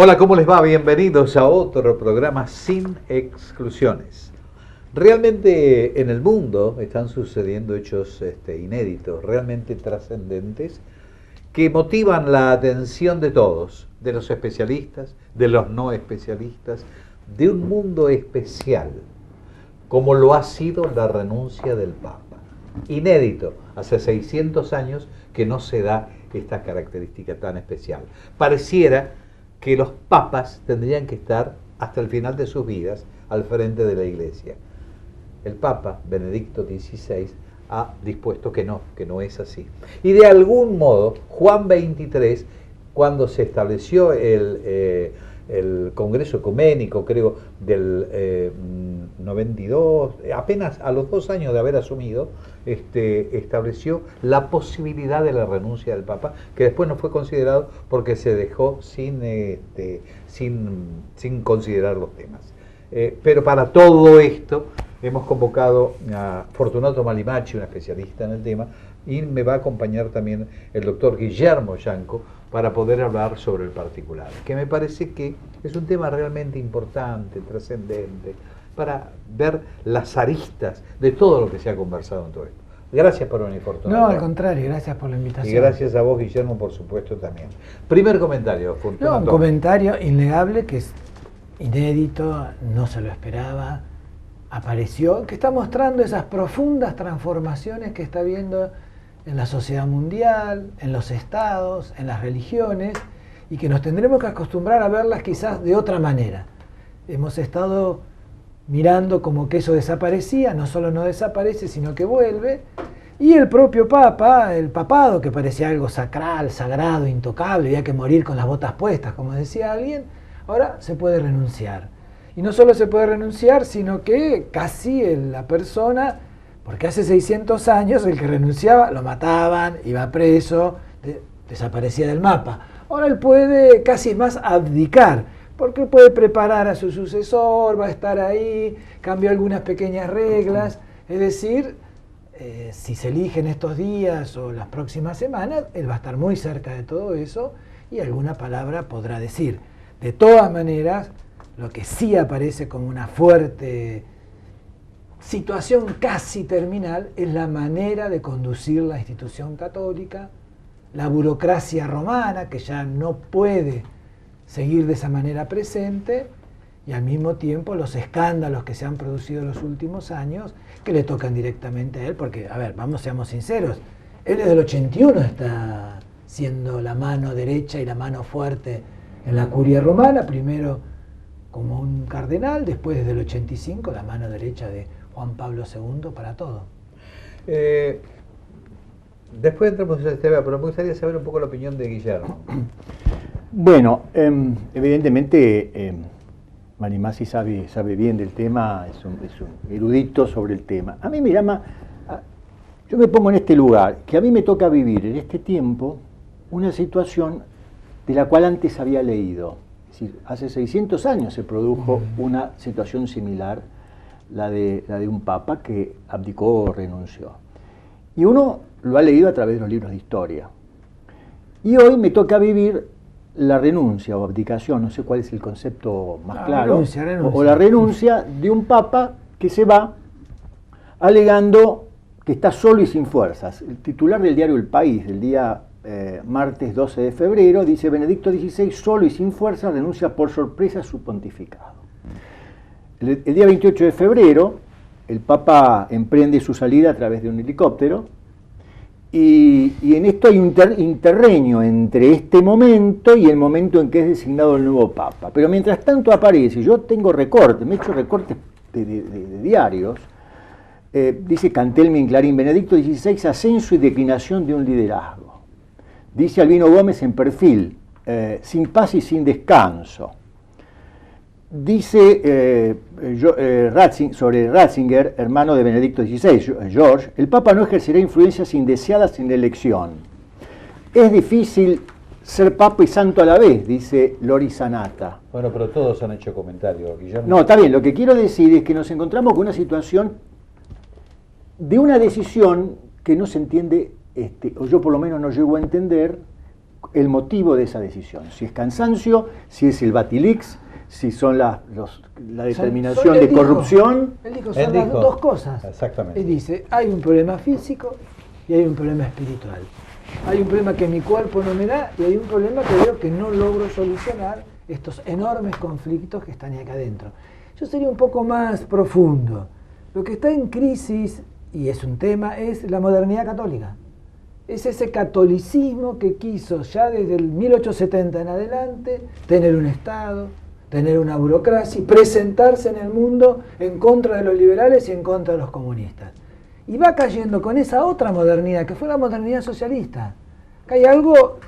Hola, ¿cómo les va? Bienvenidos a otro programa sin exclusiones. Realmente en el mundo están sucediendo hechos inéditos, realmente trascendentes, que motivan la atención de todos, de los especialistas, de los no especialistas, de un mundo especial, como lo ha sido la renuncia del Papa. Inédito, hace 600 años que no se da esta característica tan especial. Pareciera que los papas tendrían que estar hasta el final de sus vidas al frente de la Iglesia. El Papa Benedicto XVI ha dispuesto que no es así. Y de algún modo, Juan XXIII, cuando se estableció el Congreso Ecuménico, creo, del 92, apenas a los 2 años de haber asumido, estableció la posibilidad de la renuncia del Papa, que después no fue considerado porque se dejó sin considerar los temas. Pero para todo esto hemos convocado a Fortunato Malimachi, un especialista en el tema, y me va a acompañar también el doctor Guillermo Yanco para poder hablar sobre el particular, que me parece que es un tema realmente importante, trascendente, para ver las aristas de todo lo que se ha conversado en todo esto. Gracias por venir, Fortunato. No, al contrario, gracias por la invitación. Y gracias a vos, Guillermo, por supuesto, también. Primer comentario, Fortunato. No, un comentario innegable que es inédito, no se lo esperaba, apareció, que está mostrando esas profundas transformaciones que está viendo en la sociedad mundial, en los estados, en las religiones, y que nos tendremos que acostumbrar a verlas quizás de otra manera. Hemos estado mirando como que eso desaparecía, no solo no desaparece, sino que vuelve, y el propio Papa, el papado, que parecía algo sacral, sagrado, intocable, había que morir con las botas puestas, como decía alguien, ahora se puede renunciar. Y no solo se puede renunciar, sino que casi la persona, porque hace 600 años el que renunciaba lo mataban, iba preso, desaparecía del mapa. Ahora él puede casi más abdicar, porque puede preparar a su sucesor, va a estar ahí, cambió algunas pequeñas reglas, es decir, si se eligen estos días o las próximas semanas, él va a estar muy cerca de todo eso y alguna palabra podrá decir. De todas maneras, lo que sí aparece como una fuerte situación casi terminal es la manera de conducir la institución católica, la burocracia romana, que ya no puede seguir de esa manera presente, y al mismo tiempo los escándalos que se han producido en los últimos años, que le tocan directamente a él, porque, a ver, seamos sinceros, él desde el 81 está siendo la mano derecha y la mano fuerte en la curia romana, primero como un cardenal, después desde el 85 la mano derecha de Juan Pablo II para todo. Después entramos en ese tema, pero me gustaría saber un poco la opinión de Guillermo. Bueno, evidentemente Malimachi sabe bien del tema, es un erudito sobre el tema. A mí me llama, yo me pongo en este lugar, que a mí me toca vivir en este tiempo una situación de la cual antes había leído. Es decir, hace 600 años se produjo una situación similar, la de un papa que abdicó o renunció. Y uno lo ha leído a través de los libros de historia. Y hoy me toca vivir la renuncia o abdicación, no sé cuál es el concepto más claro, renuncia. O la renuncia de un papa que se va alegando que está solo y sin fuerzas. El titular del diario El País, del día martes 12 de febrero, dice: Benedicto XVI, solo y sin fuerza, renuncia por sorpresa a su pontificado. El día 28 de febrero, el Papa emprende su salida a través de un helicóptero, y en esto hay un interreño entre este momento y el momento en que es designado el nuevo Papa. Pero mientras tanto aparece, yo tengo recortes, me he hecho recortes de diarios, dice Cantelmi en Clarín: Benedicto XVI, ascenso y declinación de un liderazgo. Dice Albino Gómez en Perfil, sin paz y sin descanso. Dice sobre Ratzinger, hermano de Benedicto XVI, George: el Papa no ejercerá influencias indeseadas en la elección. Es difícil ser Papa y santo a la vez, dice Lori Sanata. Bueno, pero todos han hecho comentarios, Guillermo. No, está bien, lo que quiero decir es que nos encontramos con una situación de una decisión que no se entiende, o yo por lo menos no llego a entender, el motivo de esa decisión. Si es cansancio, si es el Batilix, si son la determinación de corrupción. Él dijo, son las dos cosas. Exactamente. Él dice, hay un problema físico y hay un problema espiritual. Hay un problema que mi cuerpo no me da y hay un problema que veo que no logro solucionar estos enormes conflictos que están acá adentro. Yo sería un poco más profundo. Lo que está en crisis, y es un tema, es la modernidad católica. Es ese catolicismo que quiso ya desde el 1870 en adelante tener un Estado, tener una burocracia, presentarse en el mundo en contra de los liberales y en contra de los comunistas. Y va cayendo con esa otra modernidad, que fue la modernidad socialista. Que hay algo,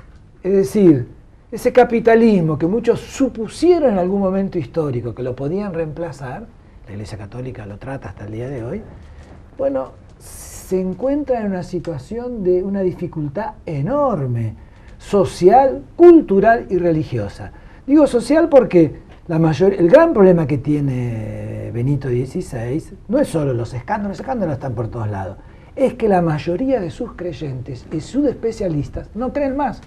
es decir, ese capitalismo que muchos supusieron en algún momento histórico que lo podían reemplazar, la Iglesia Católica lo trata hasta el día de hoy, bueno, se encuentra en una situación de una dificultad enorme, social, cultural y religiosa. Digo social porque el gran problema que tiene Benito XVI no es solo los escándalos están por todos lados, es que la mayoría de sus creyentes y sus especialistas no creen más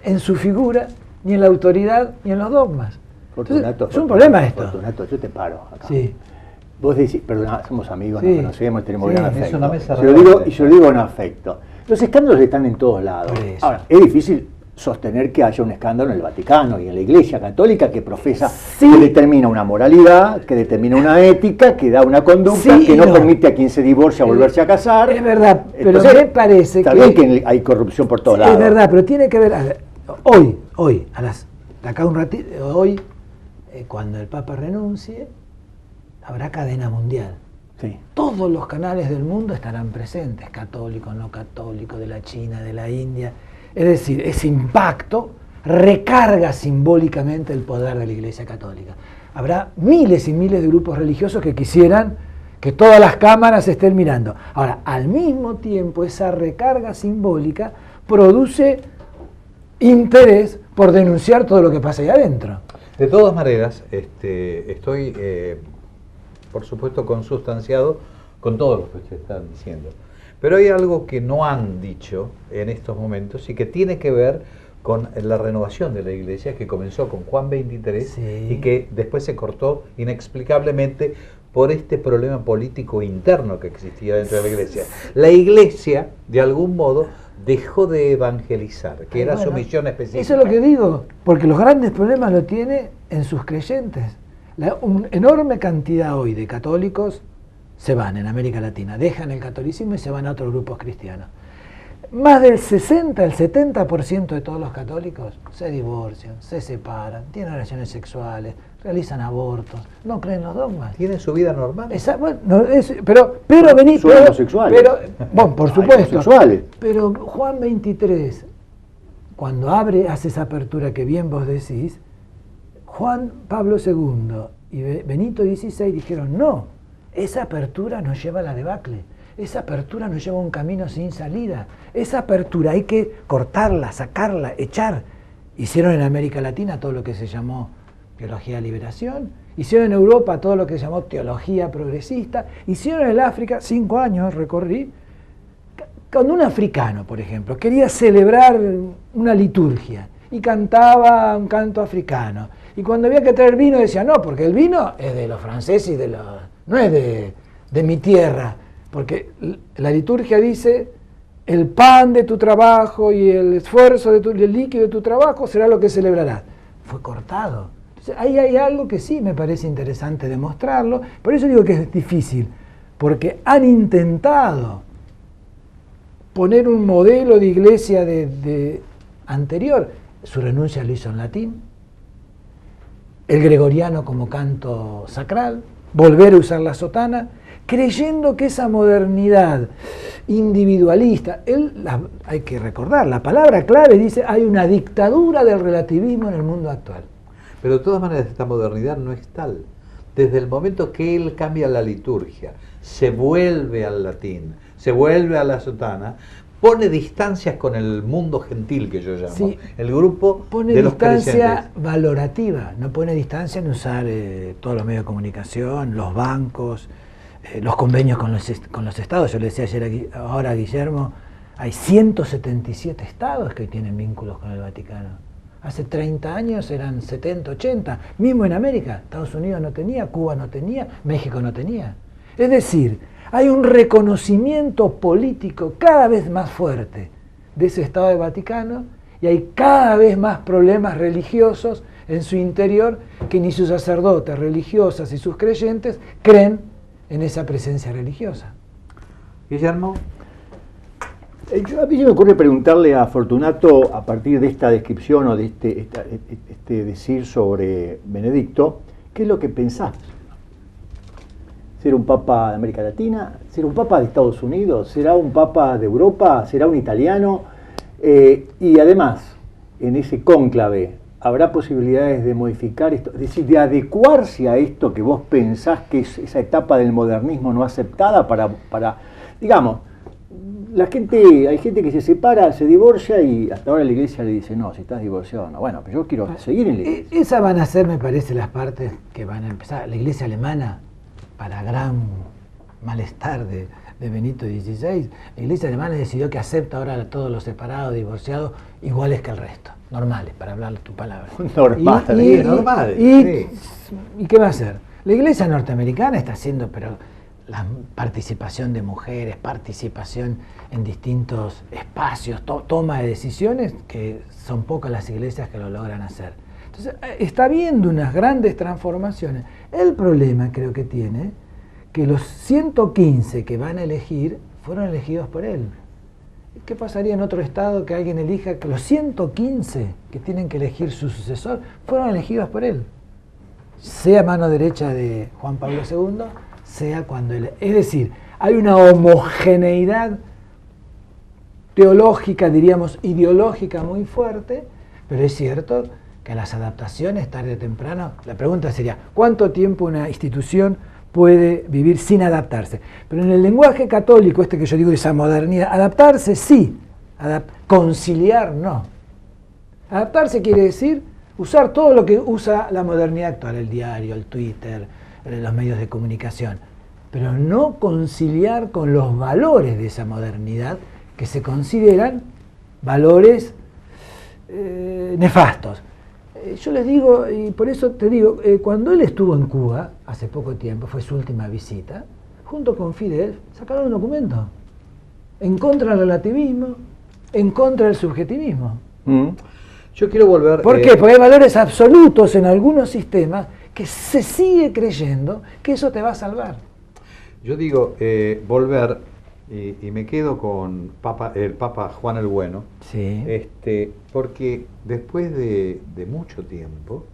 en su figura, ni en la autoridad, ni en los dogmas. Fortunato, es un problema esto. Fortunato, yo te paro acá. Sí. Vos decís, perdón, somos amigos, Sí. nos conocemos, tenemos gran afecto. Es una mesa Yo lo digo, y yo lo digo con afecto. Los escándalos están en todos lados. Ahora, es difícil sostener que haya un escándalo en el Vaticano y en la Iglesia Católica que profesa, que determina una moralidad, que determina una ética, que da una conducta, que no permite a quien se divorcia volverse a casar. Es verdad, pero entonces, me parece está bien que hay corrupción por todos lados. Es verdad, pero tiene que ver, hoy, acá un ratito, hoy, cuando el Papa renuncie, habrá cadena mundial. Sí. Todos los canales del mundo estarán presentes, católicos, no católicos, de la China, de la India. Es decir, ese impacto recarga simbólicamente el poder de la Iglesia Católica. Habrá miles y miles de grupos religiosos que quisieran que todas las cámaras estén mirando. Ahora, al mismo tiempo, esa recarga simbólica produce interés por denunciar todo lo que pasa ahí adentro. De todas maneras, estoy, por supuesto, consustanciado con todo lo que ustedes están diciendo. Pero hay algo que no han dicho en estos momentos y que tiene que ver con la renovación de la Iglesia que comenzó con Juan XXIII Sí. y que después se cortó inexplicablemente por este problema político interno que existía dentro de la Iglesia. La Iglesia, de algún modo, dejó de evangelizar, que era su misión específica. Eso es lo que digo, porque los grandes problemas lo tiene en sus creyentes. Una enorme cantidad hoy de católicos se van en América Latina, dejan el catolicismo y se van a otros grupos cristianos. Más del 60, el 70% de todos los católicos se divorcian, se separan, tienen relaciones sexuales, realizan abortos, no creen los dogmas. ¿Tienen su vida normal? Pero vení, son homosexuales. Bueno, por Hay supuesto. homosexuales. Pero Juan XXIII, cuando hace esa apertura que bien vos decís, Juan Pablo II y Benito XVI dijeron no. Esa apertura nos lleva a la debacle, esa apertura nos lleva a un camino sin salida, esa apertura hay que cortarla, sacarla, echar. Hicieron en América Latina todo lo que se llamó teología de liberación, hicieron en Europa todo lo que se llamó teología progresista, hicieron en el África, 5 años recorrí, cuando un africano, por ejemplo, quería celebrar una liturgia y cantaba un canto africano, y cuando había que traer vino decía no, porque el vino es de los franceses y no es de mi tierra, porque la liturgia dice el pan de tu trabajo y el esfuerzo el líquido de tu trabajo será lo que celebrarás. Fue cortado. Entonces, ahí hay algo que sí me parece interesante demostrarlo, por eso digo que es difícil, porque han intentado poner un modelo de iglesia anterior, su renuncia lo hizo en latín, el gregoriano como canto sacral, volver a usar la sotana, creyendo que esa modernidad individualista, hay que recordar, la palabra clave dice, hay una dictadura del relativismo en el mundo actual. Pero de todas maneras esta modernidad no es tal. Desde el momento que él cambia la liturgia, se vuelve al latín, se vuelve a la sotana, pone distancias con el mundo gentil que yo llamo, sí, el grupo pone de los distancia creyentes. Valorativa, no pone distancia en usar todos los medios de comunicación, los bancos, los convenios con los estados. Yo le decía ahora a Guillermo, Hay 177 estados que tienen vínculos con el Vaticano. Hace 30 años eran 70, 80. Mismo en América, Estados Unidos no tenía, Cuba no tenía, México no tenía. Es decir, hay un reconocimiento político cada vez más fuerte de ese Estado del Vaticano y hay cada vez más problemas religiosos en su interior que ni sus sacerdotes, religiosas y sus creyentes creen en esa presencia religiosa. Guillermo. A mí se me ocurre preguntarle a Fortunato, a partir de esta descripción o de este decir sobre Benedicto, ¿qué es lo que pensás? ¿Ser un papa de América Latina? ¿Ser un papa de Estados Unidos? ¿Será un papa de Europa? ¿Será un italiano? Y además, en ese cónclave, ¿habrá posibilidades de modificar esto? Es decir, de adecuarse a esto que vos pensás que es esa etapa del modernismo no aceptada para digamos, hay gente que se separa, se divorcia y hasta ahora la iglesia le dice, no, si estás divorciado, no. Bueno, pero yo quiero seguir en la iglesia. Esas van a ser, me parece, las partes que van a empezar. La iglesia alemana, para gran malestar de Benito XVI, la iglesia alemana decidió que acepta ahora a todos los separados, divorciados, iguales que el resto, normales, para hablar tu palabra. Normales. ¿Y qué va a hacer? La iglesia norteamericana está haciendo, pero la participación de mujeres, participación en distintos espacios, toma de decisiones, que son pocas las iglesias que lo logran hacer. Entonces, está habiendo unas grandes transformaciones. El problema creo que tiene que los 115 que van a elegir fueron elegidos por él. ¿Qué pasaría en otro estado que alguien elija que los 115 que tienen que elegir su sucesor fueron elegidos por él? Sea mano derecha de Juan Pablo II, sea cuando él... Es decir, hay una homogeneidad teológica, diríamos, ideológica muy fuerte, pero es cierto que las adaptaciones, tarde o temprano, la pregunta sería, ¿cuánto tiempo una institución puede vivir sin adaptarse? Pero en el lenguaje católico, que yo digo, esa modernidad, adaptarse sí, conciliar no. Adaptarse quiere decir usar todo lo que usa la modernidad actual, el diario, el Twitter, los medios de comunicación, pero no conciliar con los valores de esa modernidad que se consideran valores nefastos. Yo les digo, y por eso te digo, cuando él estuvo en Cuba, hace poco tiempo, fue su última visita, junto con Fidel, sacaron un documento en contra del relativismo, en contra del subjetivismo. Yo quiero volver... ¿Por qué? Porque hay valores absolutos en algunos sistemas que se sigue creyendo que eso te va a salvar. Yo digo, volver, y me quedo con el Papa Juan el Bueno, sí. Porque después de mucho tiempo,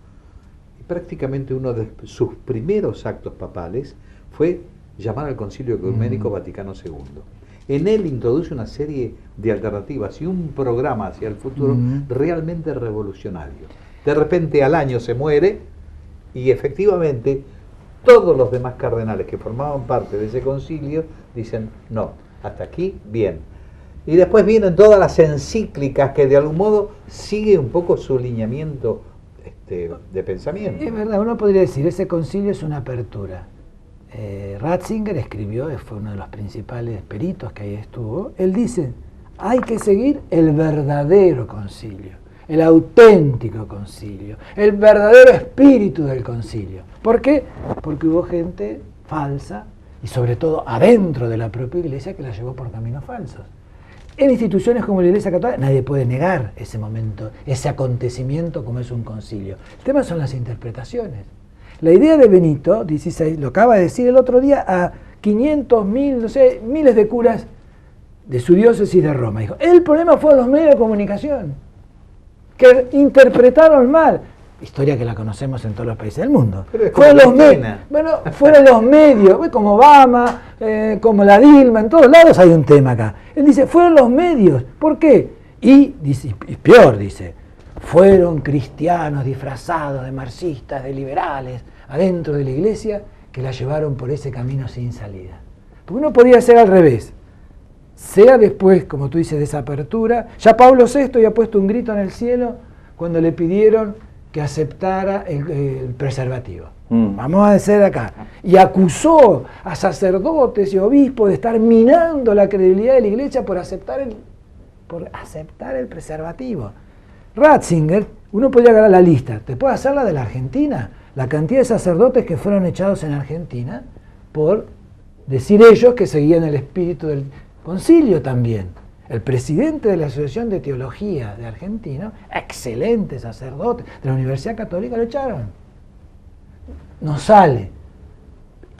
prácticamente uno de sus primeros actos papales fue llamar al Concilio Ecuménico Vaticano II. En él introduce una serie de alternativas y un programa hacia el futuro realmente revolucionario. De repente al año se muere y efectivamente todos los demás cardenales que formaban parte de ese concilio dicen, no, hasta aquí, bien. Y después vienen todas las encíclicas que de algún modo sigue un poco su lineamiento de pensamiento. Es verdad, uno podría decir, ese concilio es una apertura. Ratzinger escribió, fue uno de los principales peritos que ahí estuvo, él dice, hay que seguir el verdadero concilio, el auténtico concilio, el verdadero espíritu del concilio. ¿Por qué? Porque hubo gente falsa, y sobre todo adentro de la propia iglesia, que la llevó por caminos falsos. En instituciones como la Iglesia Católica nadie puede negar ese momento, ese acontecimiento como es un concilio. El tema son las interpretaciones. La idea de Benito XVI, lo acaba de decir el otro día a 500, 1000, no sé, miles de curas de su diócesis de Roma. Dijo, el problema fue los medios de comunicación, que interpretaron mal. Historia que la conocemos en todos los países del mundo. Fueron los medios, como Obama, como la Dilma, en todos lados hay un tema acá. Él dice, fueron los medios. ¿Por qué? Y dice, y peor, dice, fueron cristianos disfrazados de marxistas, de liberales, adentro de la iglesia, que la llevaron por ese camino sin salida. Porque uno podía hacer al revés. Sea después, como tú dices, de esa apertura. Ya Pablo VI había puesto un grito en el cielo cuando le pidieron que aceptara el preservativo. Vamos a decir acá. Y acusó a sacerdotes y obispos de estar minando la credibilidad de la Iglesia por aceptar el preservativo. Ratzinger, uno podría agarrar la lista, te puede hacer la de la Argentina, la cantidad de sacerdotes que fueron echados en Argentina por decir ellos que seguían el espíritu del concilio también. El presidente de la Asociación de Teología de Argentina, excelente sacerdote de la Universidad Católica, lo echaron. No sale.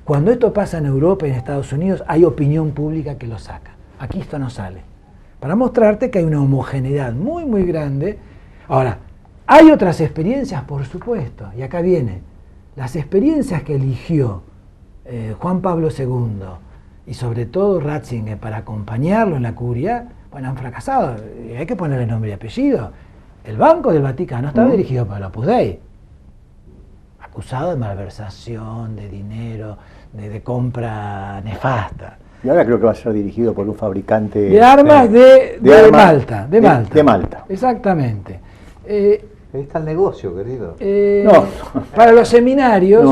Cuando esto pasa en Europa y en Estados Unidos, hay opinión pública que lo saca. Aquí esto no sale. Para mostrarte que hay una homogeneidad muy, muy grande. Ahora, hay otras experiencias, por supuesto, y acá viene. Las experiencias que eligió Juan Pablo II y sobre todo Ratzinger para acompañarlo en la curia, bueno, han fracasado. Hay que ponerle nombre y apellido. El Banco del Vaticano estaba dirigido por el Opus Dei, acusado de malversación, de dinero, de compra nefasta. Y ahora creo que va a ser dirigido por un fabricante de armas de Malta. De Malta. Exactamente. Ahí está el negocio, querido. Para los seminarios,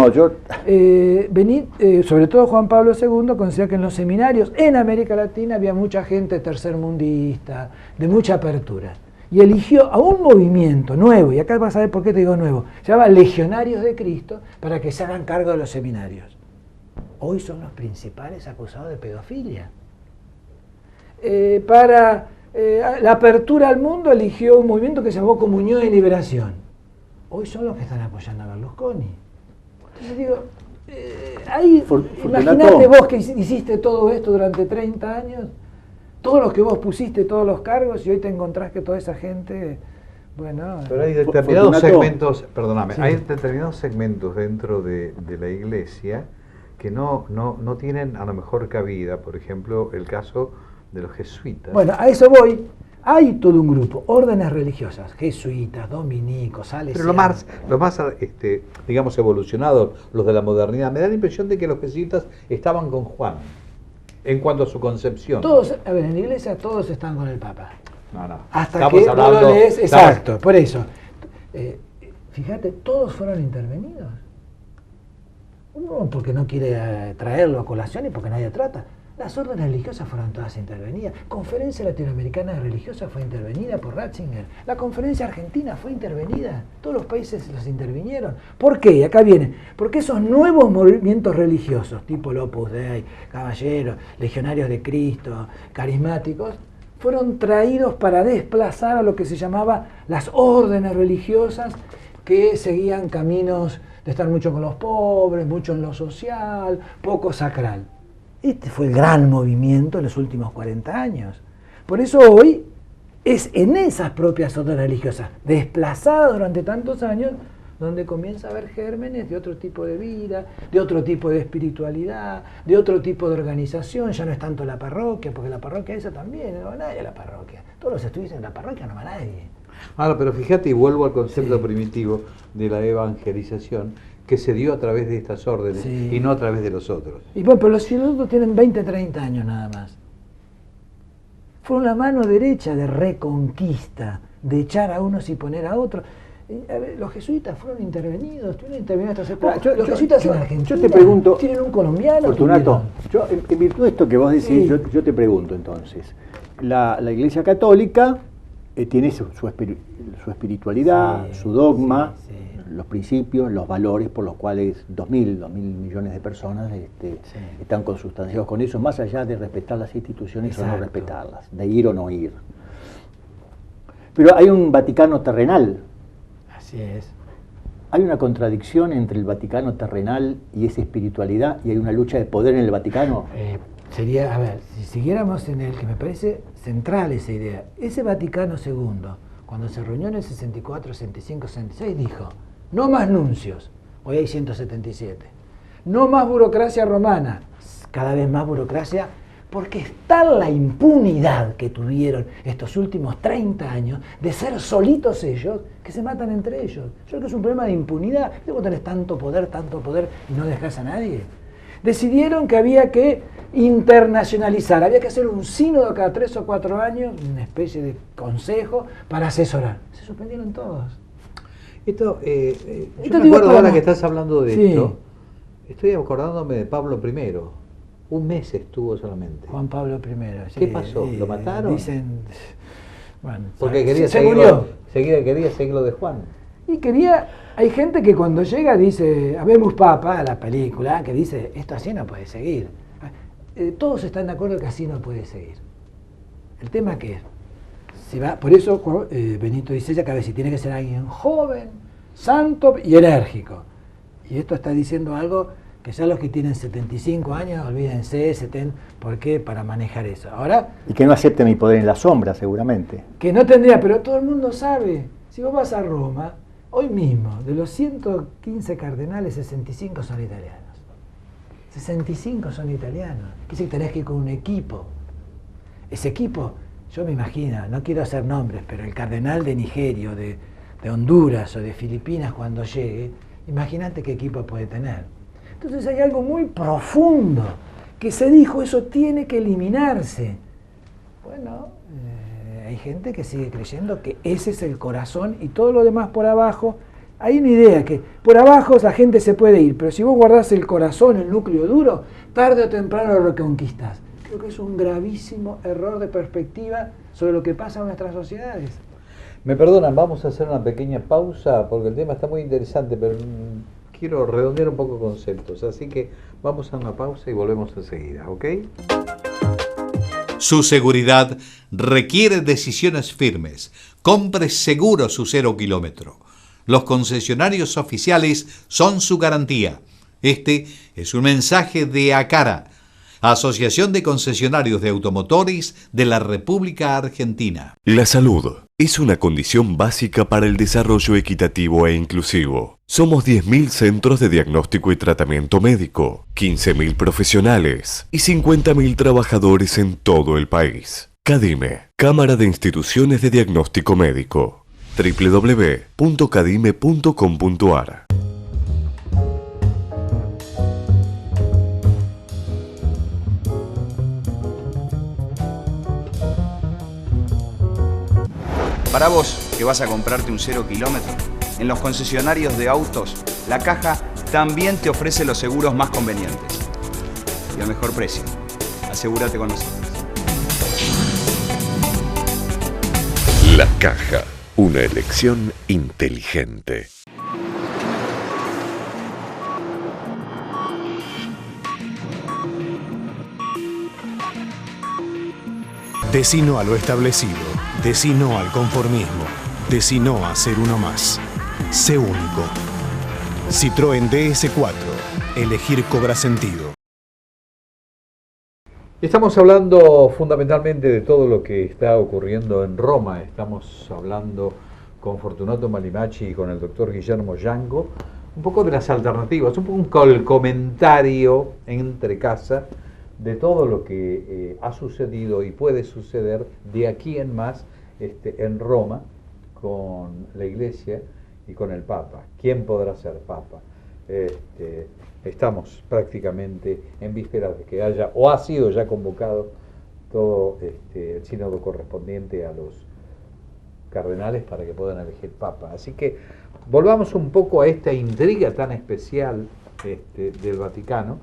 sobre todo Juan Pablo II considera que en los seminarios en América Latina había mucha gente tercermundista, de mucha apertura. Y eligió a un movimiento nuevo, y acá vas a ver por qué te digo nuevo, se llama Legionarios de Cristo, para que se hagan cargo de los seminarios. Hoy son los principales acusados de pedofilia. Para la apertura al mundo eligió un movimiento que se llamó Comunión y Liberación. Hoy son los que están apoyando a Berlusconi. Entonces digo, imagínate vos que hiciste todo esto durante 30 años, todos los que vos pusiste, todos los cargos, y hoy te encontrás que toda esa gente, bueno... Pero hay determinados segmentos, perdóname, sí, hay determinados segmentos dentro de la Iglesia que no tienen a lo mejor cabida. Por ejemplo, el caso de los jesuitas. Bueno, a eso voy. Hay todo un grupo, órdenes religiosas, jesuitas, dominicos, salesianos. Pero lo más digamos, evolucionados, los de la modernidad, me da la impresión de que los jesuitas estaban con Juan, en cuanto a su concepción. Todos, a ver, en la Iglesia todos están con el Papa. No. Hasta estamos que hablando, no lo lees, exacto, por eso. Fíjate, todos fueron intervenidos. Uno porque no quiere traerlo a colación y porque nadie trata. Las órdenes religiosas fueron todas intervenidas. Conferencia Latinoamericana de Religiosas fue intervenida por Ratzinger. La Conferencia Argentina fue intervenida. Todos los países los intervinieron. ¿Por qué? Y acá viene. Porque esos nuevos movimientos religiosos, tipo el Opus Dei, Caballeros, Legionarios de Cristo, carismáticos, fueron traídos para desplazar a lo que se llamaba las órdenes religiosas, que seguían caminos de estar mucho con los pobres, mucho en lo social, poco sacral. Este fue el gran movimiento en los últimos 40 años. Por eso hoy es en esas propias órdenes religiosas, desplazadas durante tantos años, donde comienza a haber gérmenes de otro tipo de vida, de otro tipo de espiritualidad, de otro tipo de organización. Ya no es tanto la parroquia, porque la parroquia esa también, no va nadie a la parroquia. Todos los estudios en la parroquia no va nadie. Ahora, pero fíjate, y vuelvo al concepto primitivo de la evangelización, que se dio a través de estas órdenes y no a través de los otros. Y bueno, pero los filósofos tienen 20, 30 años nada más. Fueron la mano derecha de reconquista, de echar a unos y poner a otros. A ver, los jesuitas fueron intervenidos, estuvieron intervenidos hasta hace poco. Los jesuitas en Argentina, yo te pregunto, tienen un colombiano. Fortunato, yo, en virtud de esto que vos decís, yo te pregunto entonces, la Iglesia Católica tiene su espiritualidad, su dogma, los principios, los valores por los cuales 2.000 millones de personas están consustanciados con eso, más allá de respetar las instituciones o no respetarlas, de ir o no ir. Pero hay un Vaticano terrenal. Así es. Hay una contradicción entre el Vaticano terrenal y esa espiritualidad, y hay una lucha de poder en el Vaticano. Sería, a ver, si siguiéramos en el que me parece central esa idea, ese Vaticano II, cuando se reunió en el 64, 65, 66, dijo: no más nuncios, hoy hay 177, no más burocracia romana, cada vez más burocracia, porque está la impunidad que tuvieron estos últimos 30 años de ser solitos ellos, que se matan entre ellos. Yo creo que es un problema de impunidad. ¿Cómo tenés tanto poder y no dejás a nadie? Decidieron que había que internacionalizar, había que hacer un sínodo cada 3 o 4 años, una especie de consejo para asesorar. Se suspendieron todos. Esto, yo Esto me digo acuerdo como- ahora que estás hablando de Sí. esto, estoy acordándome de Pablo I. Un mes estuvo solamente. Juan Pablo I. ¿Qué pasó? ¿Lo mataron? Dicen, bueno, Porque quería se seguir, murió. quería seguir lo de Juan. Y hay gente que cuando llega dice, habemos papa, la película, que dice, esto así no puede seguir. Todos están de acuerdo que así no puede seguir. El tema que es, si va, por eso Benito dice que a veces tiene que ser alguien joven, santo y enérgico. Y esto está diciendo algo que ya los que tienen 75 años, olvídense, 70, ¿por qué? Para manejar eso. Ahora, Y que no acepte mi poder en la sombra, seguramente. que no tendría, pero todo el mundo sabe, si vos vas a Roma, hoy mismo, de los 115 cardenales, 65 son italianos. 65 son italianos. Quiere decir que tenés que ir con un equipo. Ese equipo, yo me imagino, no quiero hacer nombres, pero el cardenal de Nigeria, o de Honduras o de Filipinas cuando llegue, imagínate qué equipo puede tener. Entonces hay algo muy profundo que se dijo, eso tiene que eliminarse. Bueno, hay gente que sigue creyendo que ese es el corazón y todo lo demás por abajo. Hay una idea que por abajo la gente se puede ir, pero si vos guardás el corazón, el núcleo duro, tarde o temprano lo reconquistás. Creo que es un gravísimo error de perspectiva sobre lo que pasa en nuestras sociedades. Me perdonan, vamos a hacer una pequeña pausa porque el tema está muy interesante, pero quiero redondear un poco conceptos. Así que vamos a una pausa y volvemos enseguida, ¿ok? Su seguridad requiere decisiones firmes. Compre seguro su 0 kilómetro. Los concesionarios oficiales son su garantía. Este es un mensaje de ACARA, Asociación de Concesionarios de Automotores de la República Argentina. La salud es una condición básica para el desarrollo equitativo e inclusivo. Somos 10.000 centros de diagnóstico y tratamiento médico, 15.000 profesionales y 50.000 trabajadores en todo el país. CADIME, Cámara de Instituciones de Diagnóstico Médico. www.cadime.com.ar. Para vos, que vas a comprarte un 0 kilómetro, en los concesionarios de autos, La Caja también te ofrece los seguros más convenientes y al mejor precio. Asegúrate con nosotros. La Caja, una elección inteligente. Decí no a lo establecido, decí no al conformismo, decí no a ser uno más. Sé único. Citroën DS4. Elegir cobra sentido. Estamos hablando fundamentalmente de todo lo que está ocurriendo en Roma. Estamos hablando con Fortunato Malimacci y con el doctor Guillermo Yango, un poco de las alternativas, un poco el comentario entre casa de todo lo que ha sucedido y puede suceder de aquí en más en Roma con la Iglesia y con el Papa. ¿Quién podrá ser Papa? Estamos prácticamente en vísperas de que haya, o ha sido ya convocado todo el sínodo correspondiente a los cardenales para que puedan elegir Papa. Así que volvamos un poco a esta intriga tan especial del Vaticano,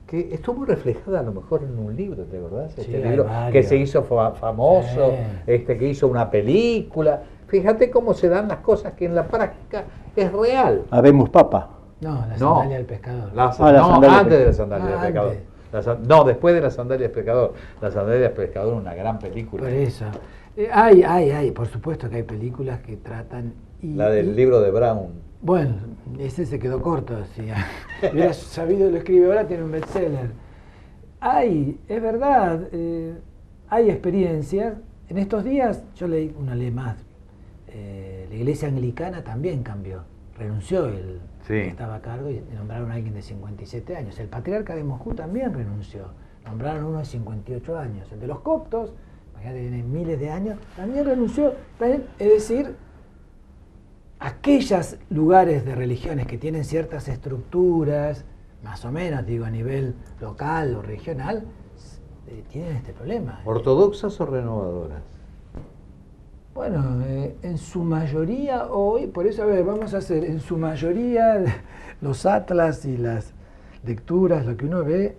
que estuvo reflejada a lo mejor en un libro, ¿te acordás? Sí, Libro hay que varios. se hizo famoso, que hizo una película. Fíjate cómo se dan las cosas que en la práctica es real. Habemos papa. No, la No. sandalia del pescador. la No, sandalia antes de del la sandalia del pescador. pecador. No, después de la sandalia del pescador. La sandalia del pescador es una gran película. Por eso. Por supuesto que hay películas que tratan... La del libro de Brown. Bueno, ese se quedó corto. Si hubiera sabido lo escribe ahora, tiene un bestseller. Es verdad, hay experiencias. En estos días, yo leí una ley más. La iglesia anglicana también cambió. Renunció el que estaba a cargo y nombraron a alguien de 57 años. El patriarca de Moscú también renunció. Nombraron uno de 58 años. El de los coptos, imagínate, tiene miles de años, también renunció. Es decir, aquellos lugares de religiones que tienen ciertas estructuras, más o menos, digo, a nivel local o regional, tienen este problema. ¿Ortodoxas o renovadoras? Bueno, en su mayoría hoy, por eso, a ver, vamos a hacer, en su mayoría los atlas y las lecturas, lo que uno ve,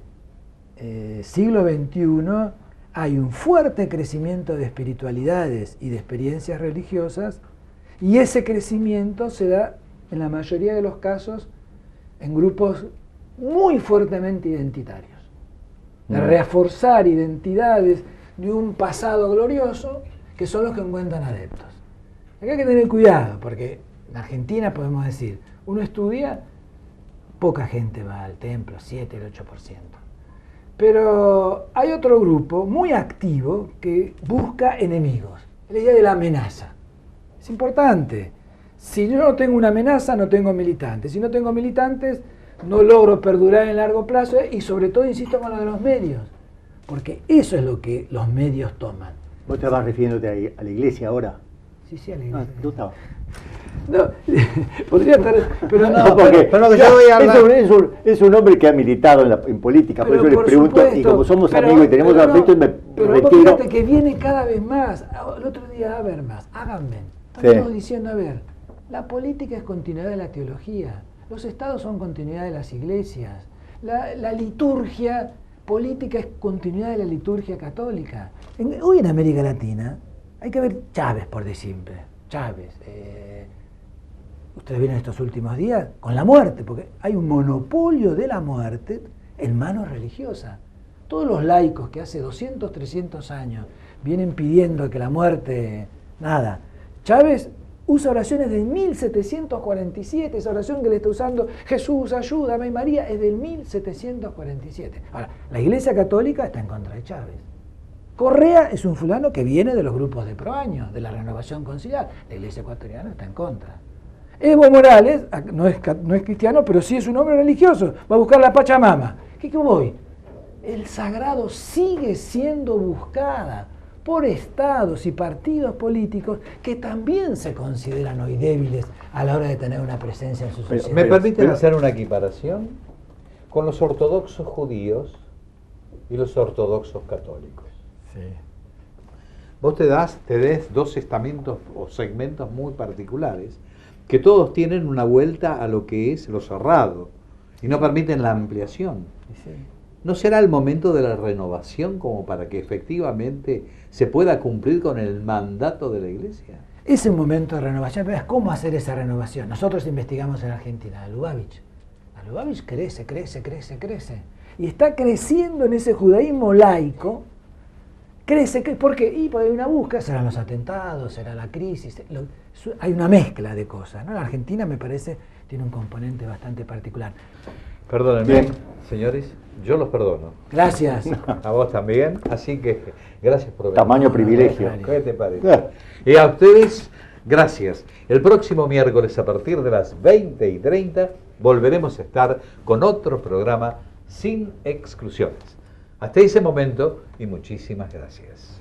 siglo XXI, hay un fuerte crecimiento de espiritualidades y de experiencias religiosas, y ese crecimiento se da, en la mayoría de los casos, en grupos muy fuertemente identitarios, de reforzar identidades de un pasado glorioso, que son los que encuentran adeptos. Acá hay que tener cuidado, porque en Argentina podemos decir, uno estudia, poca gente va al templo, 7, el 8%. Pero hay otro grupo muy activo que busca enemigos, la idea de la amenaza. Es importante. Si yo no tengo una amenaza, no tengo militantes. Si no tengo militantes, no logro perdurar en largo plazo, y sobre todo insisto con lo de los medios, porque eso es lo que los medios toman. ¿Vos te vas refiriéndote a la iglesia ahora? Sí, a la iglesia. ¿Tú estabas? No, podría estar, pero No, porque pero yo voy a hablar. es un hombre que ha militado en política, por eso les pregunto, y como somos amigos y tenemos afectos, me pero retiro. fíjate que viene cada vez más. El otro día, a ver más, háganme. Estamos diciendo, a ver, la política es continuidad de la teología, los estados son continuidad de las iglesias, la liturgia política es continuidad de la liturgia católica. Hoy en América Latina hay que ver Chávez, por decir, Chávez. Ustedes vieron estos últimos días con la muerte, porque hay un monopolio de la muerte en manos religiosas. Todos los laicos que hace 200, 300 años vienen pidiendo que la muerte, nada. Chávez usa oraciones de 1747, esa oración que le está usando Jesús, ayúdame, María, es del 1747. Ahora, la Iglesia Católica está en contra de Chávez. Correa es un fulano que viene de los grupos de Proaño, de la Renovación Conciliar. La Iglesia ecuatoriana está en contra. Evo Morales no es cristiano, pero sí es un hombre religioso. Va a buscar la Pachamama. ¿Qué voy? El sagrado sigue siendo buscada por estados y partidos políticos que también se consideran hoy débiles a la hora de tener una presencia en su sociedad. ¿Me permiten hacer una equiparación con los ortodoxos judíos y los ortodoxos católicos? Sí. Vos te des dos estamentos o segmentos muy particulares que todos tienen una vuelta a lo que es lo cerrado y no permiten la ampliación. Sí. ¿No será el momento de la renovación como para que efectivamente se pueda cumplir con el mandato de la Iglesia? Es un momento de renovación, pero ¿cómo hacer esa renovación? Nosotros investigamos en Argentina, a Lubavitch. A Lubavitch crece. Y está creciendo en ese judaísmo laico. Crece, ¿por qué? Y porque hay una búsqueda, serán los atentados, será la crisis, hay una mezcla de cosas, ¿no? La Argentina, me parece, tiene un componente bastante particular. Perdónenme, Bien. señores, yo los perdono. Gracias. A vos también, así que gracias por venir. Tamaño privilegio. ¿Qué te parece? Y a ustedes, gracias. El próximo miércoles a partir de las 20:30 volveremos a estar con otro programa sin exclusiones. Hasta ese momento y muchísimas gracias.